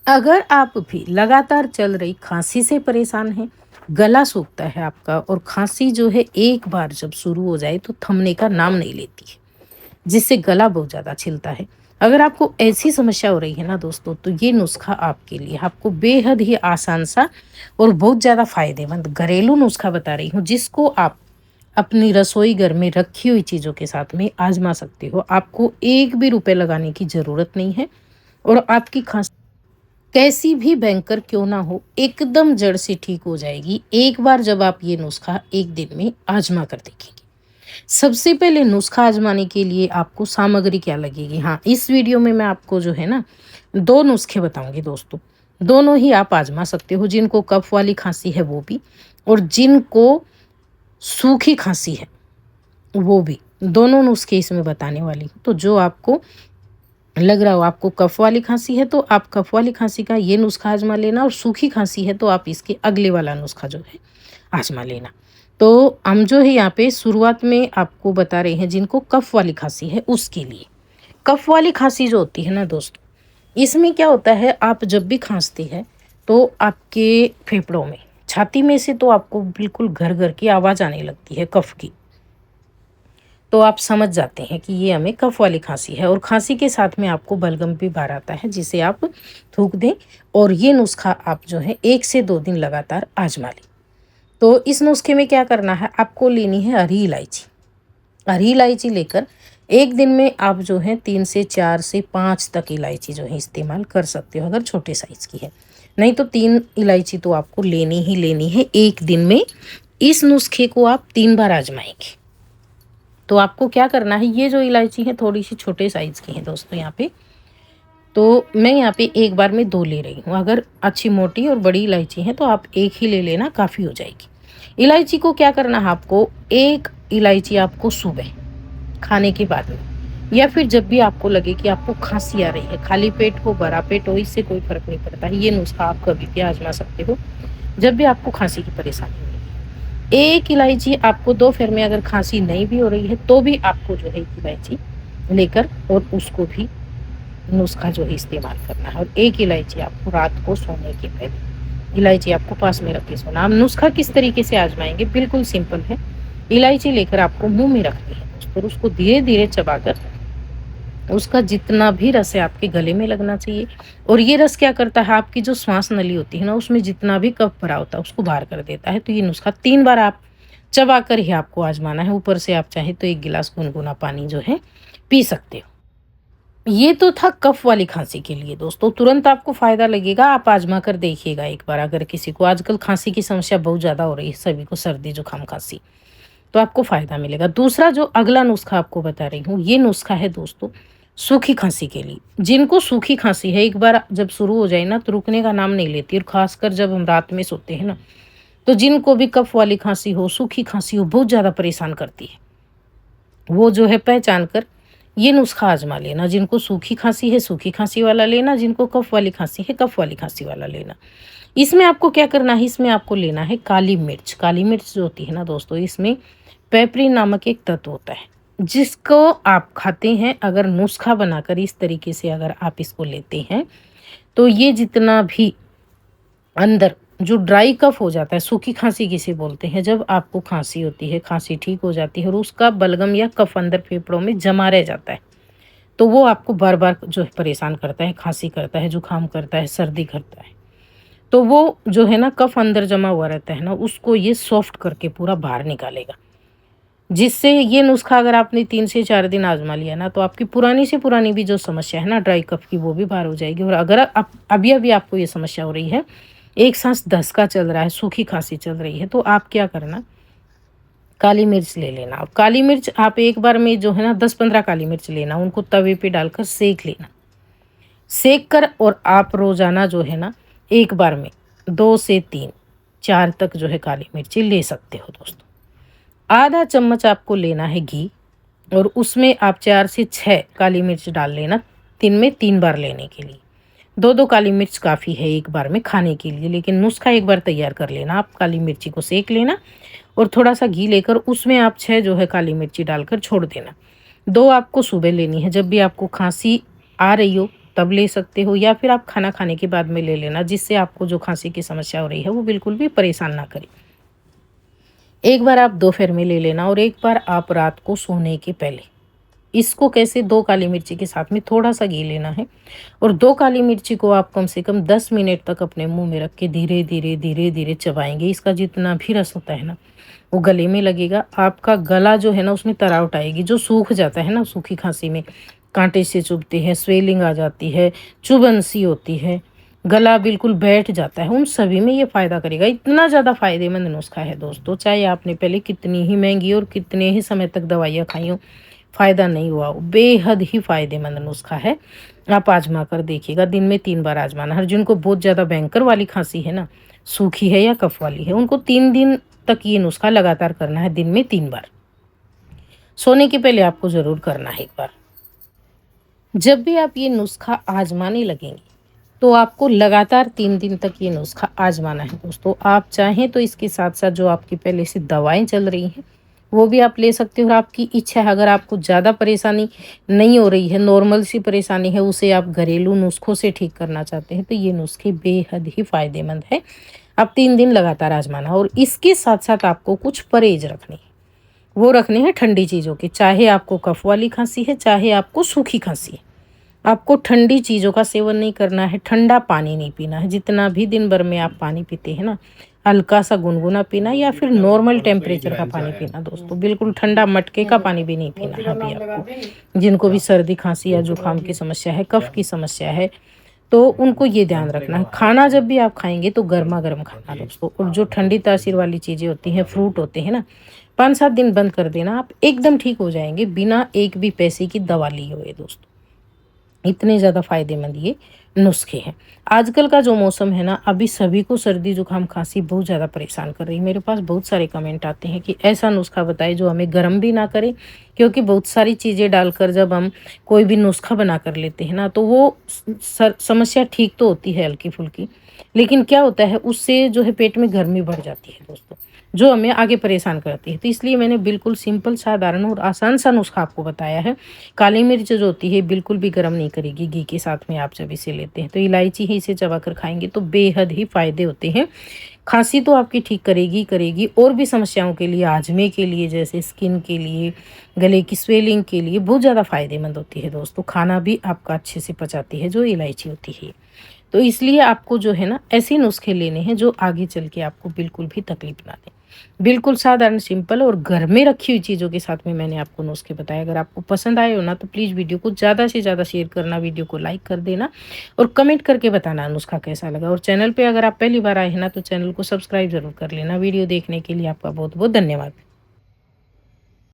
अगर आप भी लगातार चल रही खांसी से परेशान हैं, गला सूखता है आपका और खांसी जो है एक बार जब शुरू हो जाए तो थमने का नाम नहीं लेती है, जिससे गला बहुत ज़्यादा छिलता है। अगर आपको ऐसी समस्या हो रही है ना दोस्तों, तो ये नुस्खा आपके लिए आपको बेहद ही आसान सा और बहुत ज़्यादा फायदेमंद घरेलू नुस्खा बता रही हूँ, जिसको आप अपनी रसोई घर में रखी हुई चीज़ों के साथ में आजमा सकते हो। आपको एक भी रुपए लगाने की ज़रूरत नहीं है और आपकी खांसी कैसी भी भयंकर क्यों ना हो, एकदम जड़ से ठीक हो जाएगी एक बार जब आप ये नुस्खा एक दिन में आजमा कर देखेंगे। सबसे पहले नुस्खा आजमाने के लिए आपको सामग्री क्या लगेगी? हाँ, इस वीडियो में मैं आपको जो है ना 2 नुस्खे बताऊँगी दोस्तों। दोनों ही आप आजमा सकते हो, जिनको कफ वाली खाँसी है वो भी और जिनको सूखी खाँसी है वो भी। दोनों नुस्खे इसमें बताने वाली हूँ। तो जो आपको लग रहा हो आपको कफ वाली खांसी है तो आप कफ वाली खांसी का ये नुस्खा आजमा लेना, और सूखी खांसी है तो आप इसके अगले वाला नुस्खा जो है आजमा लेना। तो हम जो है यहाँ पे शुरुआत में आपको बता रहे हैं जिनको कफ वाली खांसी है उसके लिए। कफ वाली खांसी जो होती है ना दोस्तों, इसमें क्या होता है, आप जब भी खांसते हैं तो आपके फेफड़ों में, छाती में से तो आपको बिल्कुल घर घर की आवाज़ आने लगती है कफ की। तो आप समझ जाते हैं कि ये हमें कफ वाली खांसी है, और खांसी के साथ में आपको बलगम भी बाहर आता है जिसे आप थूक दें। और ये नुस्खा आप जो है 1 से 2 दिन लगातार आजमा लें। तो इस नुस्खे में क्या करना है, आपको लेनी है हरी इलायची। हरी इलायची लेकर एक दिन में आप जो है 3 से 4 से 5 तक इलायची जो है इस्तेमाल कर सकते हो, अगर छोटे साइज़ की है। नहीं तो 3 इलायची तो आपको लेनी ही लेनी है एक दिन में। इस नुस्खे को आप 3 बार आजमाएंगे। तो आपको क्या करना है, ये जो इलायची है थोड़ी सी छोटे साइज़ की है दोस्तों यहाँ पे। तो मैं यहाँ पे एक बार में 2 ले रही हूँ। अगर अच्छी मोटी और बड़ी इलायची है तो आप एक ही ले लेना, काफ़ी हो जाएगी। इलायची को क्या करना है आपको, एक इलायची आपको सुबह खाने के बाद में, या फिर जब भी आपको लगे कि आपको खांसी आ रही है, खाली पेट हो बड़ा पेट हो इससे कोई फ़र्क नहीं पड़ता है। ये नुस्खा आप कभी भी आज़मा सकते हो जब भी आपको खांसी की परेशानी हो। एक इलायची आपको दोपहर में, अगर खांसी नहीं भी हो रही है तो भी आपको जो है एक इलायची लेकर और उसको भी नुस्खा जो है इस्तेमाल करना है। और एक इलायची आपको रात को सोने के पहले इलायची आपको पास में रख के सोना। हम नुस्खा किस तरीके से आजमाएंगे, बिल्कुल सिंपल है। इलायची लेकर आपको मुंह में रखनी है और उसको धीरे धीरे चबाकर उसका जितना भी रस है आपके गले में लगना चाहिए। और ये रस क्या करता है, आपकी जो श्वास नली होती है ना, उसमें जितना भी कफ भरा होता है उसको बाहर कर देता है। तो ये नुस्खा 3 बार आप चबा कर ही आपको आजमाना है। ऊपर से आप चाहे तो 1 गिलास गुनगुना पानी जो है पी सकते हो। ये तो था कफ वाली खांसी के लिए दोस्तों, तुरंत आपको फायदा लगेगा, आप आजमा कर देखिएगा एक बार। अगर किसी को आजकल खांसी की समस्या बहुत ज़्यादा हो रही है, सभी को सर्दी जुकाम खांसी, तो आपको फ़ायदा मिलेगा। दूसरा जो अगला नुस्खा आपको बता रही हूँ, ये नुस्खा है दोस्तों सूखी खांसी के लिए। जिनको सूखी खांसी है, एक बार जब शुरू हो जाए ना तो रुकने का नाम नहीं लेती, और ख़ासकर जब हम रात में सोते हैं ना, तो जिनको भी कफ वाली खांसी हो, सूखी खांसी हो, बहुत ज़्यादा परेशान करती है, वो जो है पहचान कर ये नुस्खा आजमा लेना। जिनको सूखी खांसी है सूखी खांसी वाला लेना, जिनको कफ वाली खांसी है कफ वाली खांसी वाला लेना। इसमें आपको क्या करना है, इसमें आपको लेना है काली मिर्च। काली मिर्च जो होती है ना दोस्तों, इसमें पेपरिन नामक एक तत्व होता है, जिसको आप खाते हैं। अगर नुस्खा बनाकर इस तरीके से अगर आप इसको लेते हैं तो ये जितना भी अंदर जो ड्राई कफ हो जाता है, सूखी खांसी किसे बोलते हैं, जब आपको खांसी होती है, खांसी ठीक हो जाती है और उसका बलगम या कफ अंदर फेफड़ों में जमा रह जाता है, तो वो आपको बार बार जो है परेशान करता है, खांसी करता है, जुकाम करता है, सर्दी करता है। तो वो जो है ना कफ अंदर जमा हुआ रहता है ना, उसको ये सॉफ्ट करके पूरा बाहर निकालेगा। जिससे ये नुस्खा अगर आपने 3 से 4 दिन आजमा लिया ना, तो आपकी पुरानी से पुरानी भी जो समस्या है ना ड्राई कफ की, वो भी बाहर हो जाएगी। और अगर आप अभी अभी आपको ये समस्या हो रही है, एक सांस धसका चल रहा है, सूखी खांसी चल रही है, तो आप क्या करना, काली मिर्च ले लेना। और काली मिर्च आप एक बार में जो है ना 10-15 काली मिर्च लेना, उनको तवे पे डालकर सेक लेना। सेक कर और आप रोज़ाना जो है ना एक बार में 2 से 3 4 तक जो है काली मिर्ची ले सकते हो दोस्तों। आधा चम्मच आपको लेना है घी, और उसमें आप 4 से 6 काली मिर्च डाल लेना, दिन में 3 बार लेने के लिए। 2-2 काली मिर्च काफ़ी है एक बार में खाने के लिए, लेकिन नुस्खा एक बार तैयार कर लेना। आप काली मिर्ची को सेक लेना और थोड़ा सा घी लेकर उसमें आप 6 जो है काली मिर्ची डालकर छोड़ देना। 2 आपको सुबह लेनी है, जब भी आपको खांसी आ रही हो तब ले सकते हो, या फिर आप खाना खाने के बाद में ले लेना, जिससे आपको जो खांसी की समस्या हो रही है वो बिल्कुल भी परेशान ना करे। एक बार आप दोपहर में ले लेना और एक बार आप रात को सोने के पहले। इसको कैसे, 2 काली मिर्ची के साथ में थोड़ा-सा घी लेना है और 2 काली मिर्ची को आप कम से कम 10 मिनट तक अपने मुँह में रख के धीरे-धीरे, धीरे-धीरे चबाएँगे। इसका जितना भी रस होता है ना, वो गले में लगेगा। आपका गला जो है ना, उसमें तरावट आएगी, जो सूख जाता है ना सूखी खाँसी में, काँटे से चुभते हैं, स्वेलिंग आ जाती है, चुभन-सी होती है, गला बिल्कुल बैठ जाता है, उन सभी में ये फ़ायदा करेगा। इतना ज़्यादा फ़ायदेमंद नुस्खा है दोस्तों, चाहे आपने पहले कितनी ही महँगी और कितने ही समय तक दवाइयाँ खाई हों, फ़ायदा नहीं हुआ हो, बेहद ही फ़ायदेमंद नुस्खा है। आप आज़मा कर देखिएगा, दिन में 3 बार आज़माना। हर जिनको बहुत ज़्यादा भयंकर वाली खाँसी है ना, सूखी है या कफ़ वाली है, उनको 3 दिन तक ये नुस्खा लगातार करना है, दिन में 3 बार। सोने के पहले आपको ज़रूर करना है एक बार। जब भी आप ये नुस्खा आज़माने लगेंगे, तो आपको लगातार 3 दिन तक ये नुस्खा आज़माना है दोस्तों। आप चाहें तो इसके साथ-साथ जो आपकी पहले से दवाएँ चल रही हैं, वो भी आप ले सकते हो और आपकी इच्छा है, अगर आपको ज़्यादा परेशानी नहीं हो रही है, नॉर्मल सी परेशानी है, उसे आप घरेलू नुस्खों से ठीक करना चाहते हैं, तो ये नुस्खे बेहद ही फ़ायदेमंद हैं। आप 3 दिन लगातार आज़माना और इसके साथ-साथ आपको कुछ परहेज़ रखने हैं। वो रखने हैं ठंडी चीज़ों के, चाहे आपको कफ़ वाली खाँसी है, चाहे आपको सूखी खाँसी है। आपको ठंडी चीज़ों का सेवन नहीं करना है, ठंडा पानी नहीं पीना है। जितना भी दिन भर में आप पानी पीते हैं ना, हल्का-सा गुनगुना पीना या फिर नॉर्मल टेम्परेचर का पानी पीना दोस्तों, बिल्कुल ठंडा मटके का पानी भी नहीं पीना है अभी आपको। जिनको भी सर्दी, खाँसी या जुकाम की समस्या है, कफ़ की समस्या है, तो उनको ये ध्यान रखना है। खाना जब भी आप खाएँगे तो गरमा-गरम खाना दोस्तों, और जो ठंडी तासीर वाली चीज़ें होती हैं, फ्रूट होते हैं ना, 5-7 दिन बंद कर देना, आप एकदम ठीक हो जाएँगे, बिना एक भी पैसे की दवा लिए हुए दोस्तों। इतने ज़्यादा फ़ायदेमंद ये नुस्खे हैं। आजकल का जो मौसम है ना, अभी सभी को सर्दी, जुकाम, खाँसी बहुत ज़्यादा परेशान कर रही है। मेरे पास बहुत सारे कमेंट आते हैं कि ऐसा नुस्खा बताएँ जो हमें गर्म भी ना करे, क्योंकि बहुत सारी चीज़ें डालकर जब हम कोई भी नुस्खा बना कर लेते हैं ना, तो वो समस्या ठीक तो होती है हल्की-फुल्की, लेकिन क्या होता है, उससे जो है पेट में गर्मी बढ़ जाती है दोस्तों, जो हमें आगे परेशान करती है। तो इसलिए मैंने बिल्कुल सिंपल, साधारण और आसान सा नुस्खा आपको बताया है। काली मिर्च जो होती है बिल्कुल भी गर्म नहीं करेगी, घी के साथ में आप जब इसे लेते हैं, तो इलायची ही इसे चबाकर खाएँगे तो बेहद ही फ़ायदे होते हैं। खाँसी तो आपकी ठीक करेगी ही करेगी, और भी समस्याओं के लिए, आजमे के लिए, जैसे स्किन के लिए, गले की स्वेलिंग के लिए बहुत ज़्यादा फ़ायदेमंद होती है दोस्तों। खाना भी आपका अच्छे से पचाती है जो इलायची होती है। तो इसलिए आपको जो है ना, ऐसे नुस्खे लेने हैं जो आगे चल के आपको बिल्कुल भी तकलीफ ना दें। बिल्कुल साधारण, सिंपल और घर में रखी हुई चीज़ों के साथ में मैंने आपको नुस्खे बताए। अगर आपको पसंद आए हो ना, तो प्लीज़ वीडियो को ज़्यादा से ज़्यादा शेयर करना, वीडियो को लाइक कर देना और कमेंट करके बताना नुस्खा कैसा लगा। और चैनल पे अगर आप पहली बार आए हैं ना, तो चैनल को सब्सक्राइब ज़रूर कर लेना। वीडियो देखने के लिए आपका बहुत-बहुत धन्यवाद।